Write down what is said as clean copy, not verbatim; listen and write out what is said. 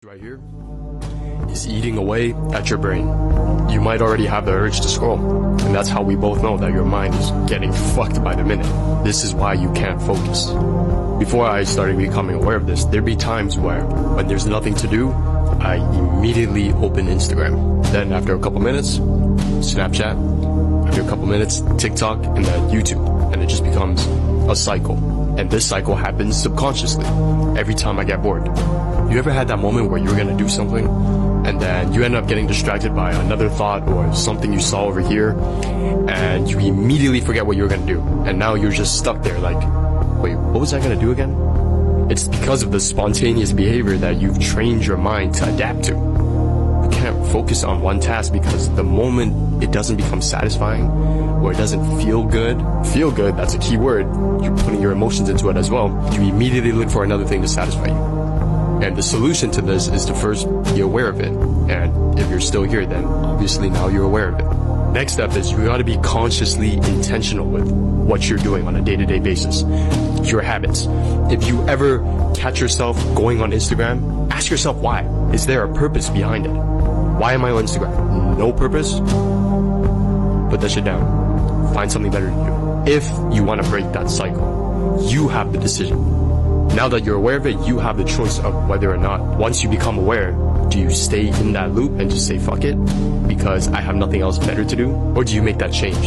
right here is eating away at your brain. You might already have the urge to scroll, and that's how we both know that your mind is getting fucked by the minute. This is why you can't focus. Before I started becoming aware of this, there'd be times where when there's nothing to do, I immediately open Instagram. Then after a couple minutes, Snapchat. After a couple minutes, TikTok, and then YouTube. And it just becomes a cycle. And this cycle happens subconsciously every time I get bored. You ever had that moment where you were gonna do something and then you end up getting distracted by another thought or something you saw over here and you immediately forget what you were gonna do, and now you're just stuck there like, wait, what was I gonna do again? It's because of the spontaneous behavior that you've trained your mind to adapt to. You can't focus on one task because the moment it doesn't become satisfying or it doesn't feel good, that's a key word, you're putting your emotions into it as well, you immediately look for another thing to satisfy you. And the solution to this is to first be aware of it. And if you're still here, then obviously now you're aware of it. Next step is you gotta be consciously intentional with what you're doing on a day-to-day basis. Your habits. If you ever catch yourself going on Instagram, ask yourself why. Is there a purpose behind it? Why am I on Instagram? No purpose? Put that shit down. Find something better to do. If you want to break that cycle, you have the decision. Now that you're aware of it, you have the choice of whether or not, once you become aware, do you stay in that loop and just say fuck it because I have nothing else better to do? Or do you make that change?